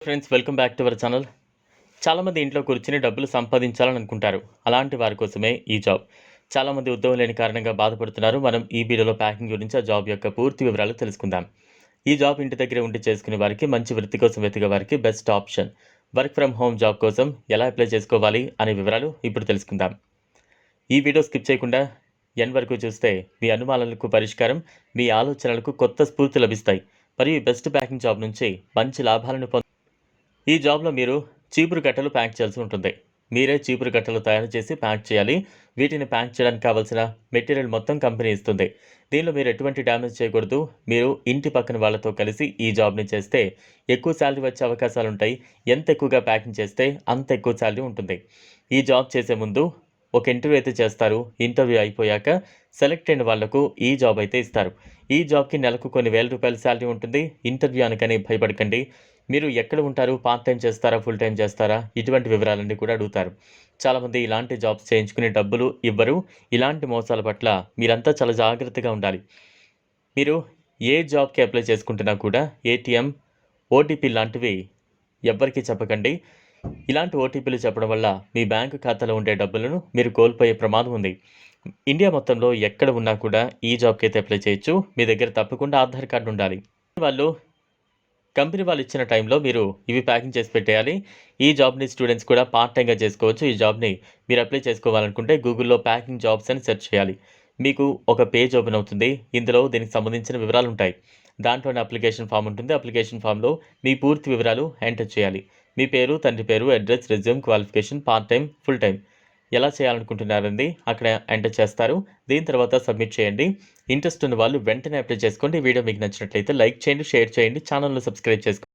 Friends, welcome back to our channel. చాలామంది ఇంట్లో కూర్చుని డబ్బులు సంపాదించాలని అనుకుంటారు. అలాంటి వారి కోసమే ఈ జాబ్. చాలామంది ఉద్యోగం లేని కారణంగా బాధపడుతున్నారు. మనం ఈ వీడియోలో ప్యాకింగ్ గురించి ఆ జాబ్ యొక్క పూర్తి వివరాలు తెలుసుకుందాం. ఈ జాబ్ ఇంటి దగ్గరే ఉండి చేసుకునే వారికి, మంచి వృత్తి కోసం వెతికే వారికి best option. Work from home job కోసం ఎలా అప్లై చేసుకోవాలి అనే వివరాలు ఇప్పుడు తెలుసుకుందాం. ఈ వీడియో స్కిప్ చేయకుండా ఎండ్ వరకు చూస్తే మీ అనుమానాలకు పరిష్కారం, మీ ఆలోచనలకు కొత్త స్ఫూర్తి లభిస్తాయి. మరియు ఈ బెస్ట్ ప్యాకింగ్ జాబ్ నుంచి మంచి లాభాలను ఈ జాబ్లో మీరు చీపురు కట్టలు ప్యాక్ చేయాల్సి ఉంటుంది. మీరే చీపురు కట్టలు తయారు చేసి ప్యాక్ చేయాలి. వీటిని ప్యాక్ చేయడానికి కావాల్సిన మెటీరియల్ మొత్తం కంపెనీ ఇస్తుంది. దీనిలో మీరు ఎటువంటి డ్యామేజ్ చేయకూడదు. మీరు ఇంటి పక్కన వాళ్ళతో కలిసి ఈ జాబ్ని చేస్తే ఎక్కువ శాలరీ వచ్చే అవకాశాలు ఉంటాయి. ఎంత ఎక్కువగా ప్యాకింగ్ చేస్తే అంత ఎక్కువ శాలరీ ఉంటుంది. ఈ జాబ్ చేసే ముందు ఒక ఇంటర్వ్యూ అయితే చేస్తారు. ఇంటర్వ్యూ అయిపోయాక సెలెక్ట్ అయిన వాళ్లకు ఈ జాబ్ అయితే ఇస్తారు. ఈ జాబ్కి నెలకు కొన్ని వేల రూపాయల శాలరీ ఉంటుంది. ఇంటర్వ్యూ అనకని భయపడకండి. మీరు ఎక్కడ ఉంటారు, పార్ట్ టైం చేస్తారా, ఫుల్ టైం చేస్తారా, ఇటువంటి వివరాలన్నీ కూడా అడుగుతారు. చాలామంది ఇలాంటి జాబ్స్ చేయించుకునే డబ్బులు ఇవ్వరు. ఇలాంటి మోసాల పట్ల మీరంతా చాలా జాగ్రత్తగా ఉండాలి. మీరు ఏ జాబ్కి అప్లై చేసుకుంటున్నా కూడా ఏటీఎం, ఓటీపీ లాంటివి ఎవ్వరికీ చెప్పకండి. ఇలాంటి ఓటీపీలు చెప్పడం వల్ల మీ బ్యాంకు ఖాతాలో ఉండే డబ్బులను మీరు కోల్పోయే ప్రమాదం ఉంది. ఇండియా మొత్తంలో ఎక్కడ ఉన్నా కూడా ఈ జాబ్కి అయితే అప్లై చేయొచ్చు. మీ దగ్గర తప్పకుండా ఆధార్ కార్డు ఉండాలి. కంపెనీ వాళ్ళు ఇచ్చిన టైంలో మీరు ఇవి ప్యాకింగ్ చేసి పెట్టేయాలి. ఈ జాబ్ని స్టూడెంట్స్ కూడా పార్ట్ టైంగా చేసుకోవచ్చు. ఈ జాబ్ని మీరు అప్లై చేసుకోవాలనుకుంటే గూగుల్లో ప్యాకింగ్ జాబ్స్ అని సెర్చ్ చేయాలి. మీకు ఒక పేజ్ ఓపెన్ అవుతుంది. ఇందులో దీనికి సంబంధించిన వివరాలు ఉంటాయి. దాంట్లోనే అప్లికేషన్ ఫామ్ ఉంటుంది. అప్లికేషన్ ఫామ్లో మీ పూర్తి వివరాలు ఎంటర్ చేయాలి. మీ పేరు, తండ్రి పేరు, address, resume, qualification, part time, full time ఎలా చేయాలనుకుంటున్నారండి అక్కడ ఎంటర్ చేస్తారు. దీని తర్వాత సబ్మిట్ చేయండి. ఇంట్రెస్ట్ ఉన్న వాళ్ళు వెంటనే అప్లై చేసుకోండి. వీడియో మీకు నచ్చినట్లయితే లైక్ చేయండి, షేర్ చేయండి, ఛానల్ను సబ్స్క్రైబ్ చేసుకోండి.